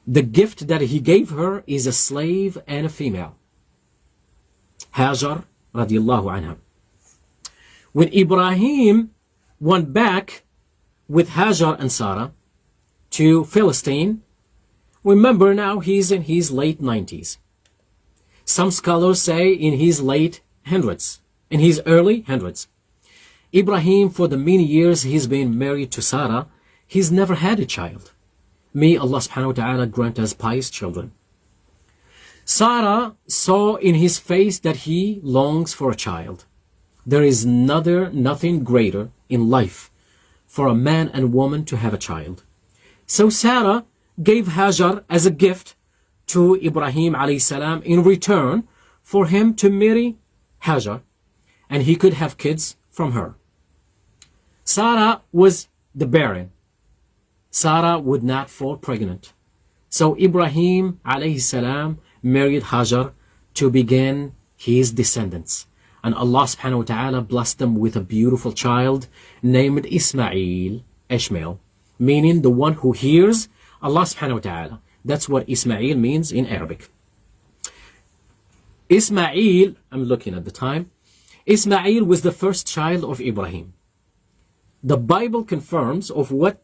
The gift that he gave her is a slave and a female. Hajar radiallahu anha. When Ibrahim went back with Hajar and Sarah to Philistine, remember now he's in his late 90s. Some scholars say in his late hundreds, in his early hundreds. Ibrahim, for the many years he's been married to Sarah, he's never had a child. May Allah subhanahu wa ta'ala grant us pious children. Sarah saw in his face that he longs for a child. There is nothing greater in life for a man and woman to have a child. So Sarah gave Hajar as a gift to Ibrahim alayhi salam in return for him to marry Hajar, and he could have kids from her. Sarah was the barren. Sarah would not fall pregnant. So Ibrahim alayhi salam married Hajar to begin his descendants. And Allah subhanahu wa ta'ala blessed them with a beautiful child named Ishmael, meaning the one who hears Allah subhanahu wa ta'ala. That's what Ismail means in Arabic. Ismail, I'm looking at the time, Ismail was the first child of Ibrahim. The Bible confirms of what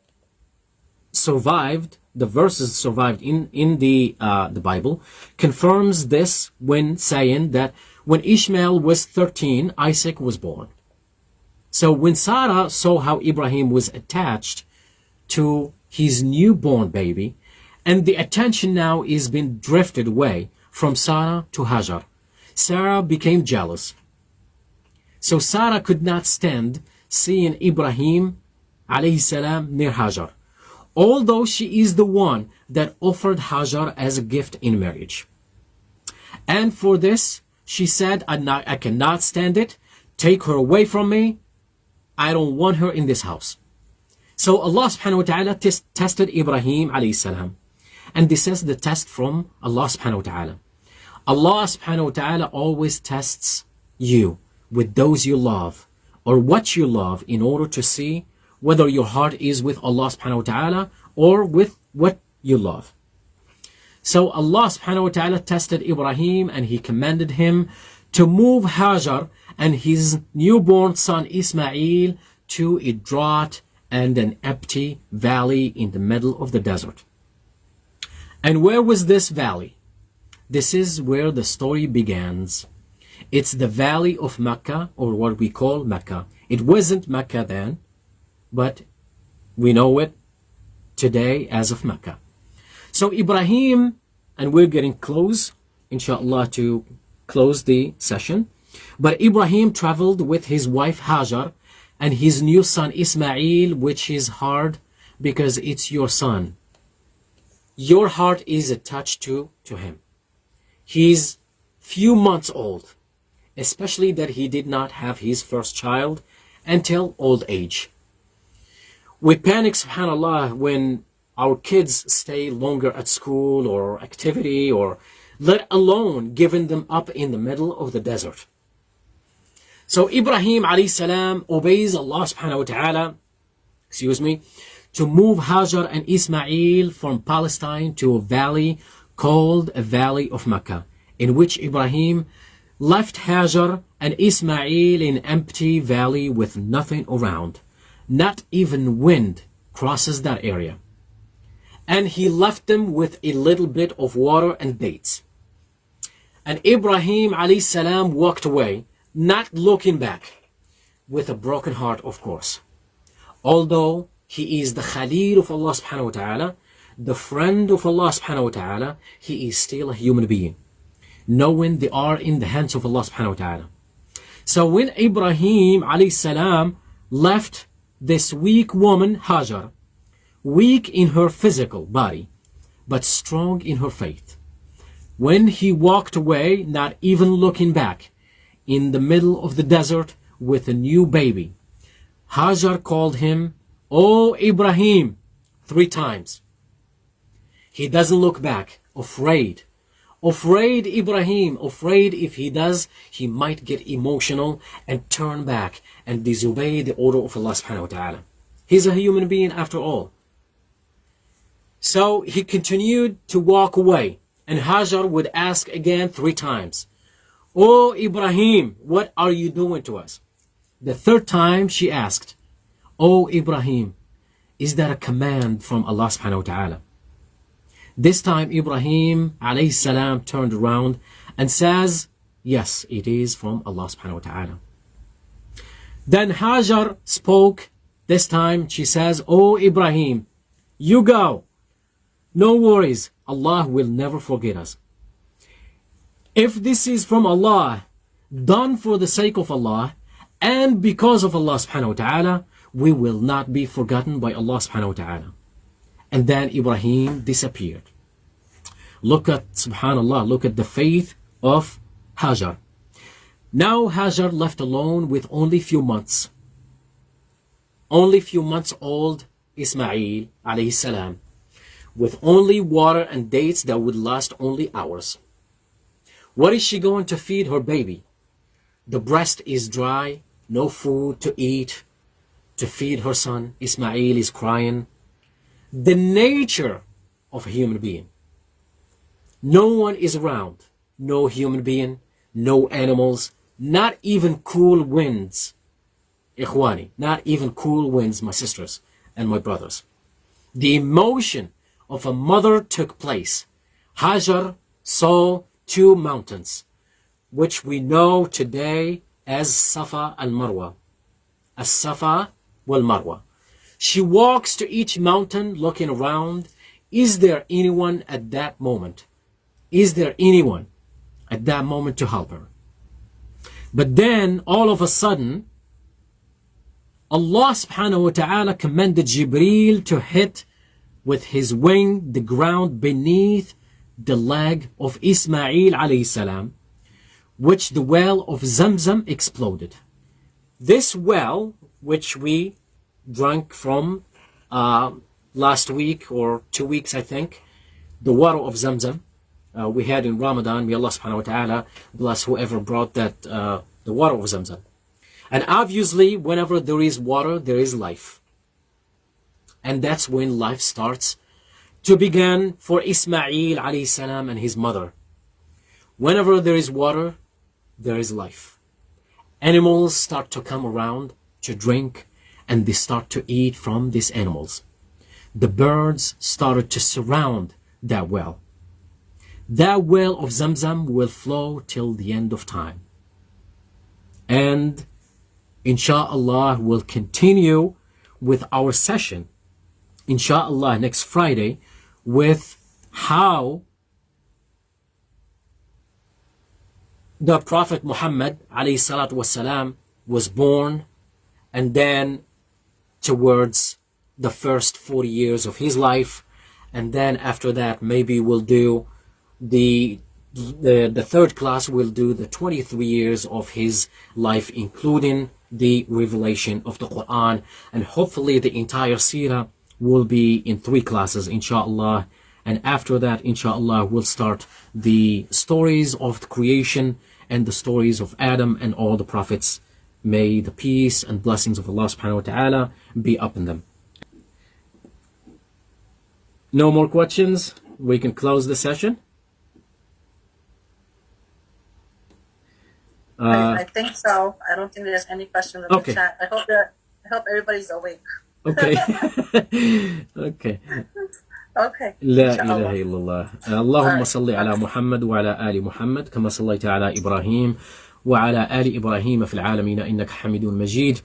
survived, the verses survived in the Bible, confirms this when saying that when Ishmael was 13, Isaac was born. So when Sarah saw how Ibrahim was attached to his newborn baby, and the attention now is being drifted away from Sarah to Hajar, Sarah became jealous. So Sarah could not stand seeing Ibrahim alayhi salam near Hajar, although she is the one that offered Hajar as a gift in marriage. And for this, she said, I cannot stand it. Take her away from me. I don't want her in this house. So Allah subhanahu wa ta'ala tested Ibrahim alayhi salam. And this is the test from Allah subhanahu wa ta'ala. Allah subhanahu wa ta'ala always tests you with those you love or what you love in order to see whether your heart is with Allah subhanahu wa ta'ala or with what you love. So Allah subhanahu wa ta'ala tested Ibrahim and he commanded him to move Hajar and his newborn son Ismail to a drought and an empty valley in the middle of the desert. And where was this valley? This is where the story begins. It's the valley of Mecca, or what we call Mecca. It wasn't Mecca then, but we know it today as of Mecca. So Ibrahim, and we're getting close, inshallah, to close the session. But Ibrahim traveled with his wife Hajar and his new son Ismail, which is hard because it's your son. Your heart is attached to him. He's few months old, especially that he did not have his first child until old age. We panic, subhanAllah, when our kids stay longer at school or activity, or let alone giving them up in the middle of the desert. So Ibrahim alayhi salam obeys Allah subhanahu wa ta'ala, to move Hajar and Ismail from Palestine to a valley called a Valley of Mecca, in which Ibrahim left Hajar and Ismail in an empty valley with nothing around. Not even wind crosses that area. And he left them with a little bit of water and dates. And Ibrahim alayhi salam walked away, not looking back, with a broken heart, of course. Although he is the Khalil of Allah subhanahu wa ta'ala, the friend of Allah subhanahu wa ta'ala, he is still a human being, knowing they are in the hands of Allah subhanahu wa ta'ala. So when Ibrahim alayhi salam left this weak woman Hajar, weak in her physical body, but strong in her faith, when he walked away, not even looking back, in the middle of the desert with a new baby, Hajar called him, "Oh Ibrahim," 3 times. He doesn't look back, afraid. Afraid Ibrahim, afraid if he does, he might get emotional and turn back and disobey the order of Allah subhanahu wa ta'ala. He's a human being after all. So he continued to walk away, and Hajar would ask again 3 times, "Oh Ibrahim, what are you doing to us?" The 3rd time she asked, "Oh Ibrahim, is that a command from Allah subhanahu wa ta'ala?" This time Ibrahim alayhi salam turned around and says, "Yes, it is from Allah subhanahu wa ta'ala." Then Hajar spoke. This time she says, "Oh Ibrahim, you go. No worries, Allah will never forget us. If this is from Allah, done for the sake of Allah, and because of Allah subhanahu wa ta'ala, we will not be forgotten by Allah subhanahu wa ta'ala." And then Ibrahim disappeared. Look at, subhanallah, look at the faith of Hajar. Now Hajar left alone with only few months. Only few months old Ismail alayhi salam, with only water and dates that would last only hours. What is she going to feed her baby? The breast is dry, no food to eat, to feed her son. Ismail is crying. The nature of a human being. No one is around. No human being, no animals, not even cool winds. Ikhwani, not even cool winds, my sisters and my brothers. The emotion of a mother took place. Hajar saw 2 mountains, which we know today as Safa al-Marwa. As-Safa wal-Marwa. She walks to each mountain looking around. Is there anyone at that moment? Is there anyone at that moment to help her? But then all of a sudden, Allah subhanahu wa ta'ala commanded Jibreel to hit with his wing the ground beneath the leg of Ismail alayhi salam, which the well of Zamzam exploded. This well, which we drank from last week or 2 weeks, I think, the water of Zamzam, we had in Ramadan. May Allah subhanahu wa ta'ala bless whoever brought that, the water of Zamzam. And obviously, whenever there is water, there is life. And that's when life starts to begin for Ismail alayhi salam and his mother. Whenever there is water, there is life. Animals start to come around to drink, and they start to eat from these animals. The birds started to surround that well. That well of Zamzam will flow till the end of time. And insha'Allah, we'll continue with our session, insha'Allah, next Friday, with how the Prophet Muhammad alayhi salatu wasalam was born, and then towards the first 40 years of his life, and then after that maybe we'll do the 3rd class will do the 23 years of his life, including the revelation of the Quran, and hopefully the entire Seerah will be in 3 classes, inshallah. And after that, inshallah, we'll start the stories of the creation and the stories of Adam and all the prophets. May the peace and blessings of Allah subhanahu wa ta'ala be upon them. No more questions? We can close the session. I think so. I don't think there's any questions in the chat. I hope everybody's awake. Okay. Okay. Okay. لا إله إلا الله. اللهم صل على محمد وعلى آل محمد كما صليت على إبراهيم وعلى آل إبراهيم في العالمين إنك حميد مجيد.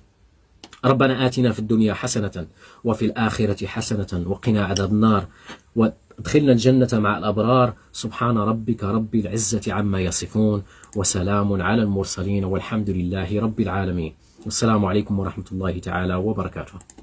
ربنا آتنا في الدنيا حسنة وفي الآخرة حسنة وقنا عذاب النار وادخلنا الجنة مع الأبرار. سبحان ربك رب العزة عما يصفون وسلام على المرسلين والحمد لله رب العالمين. والسلام عليكم ورحمة الله تعالى وبركاته.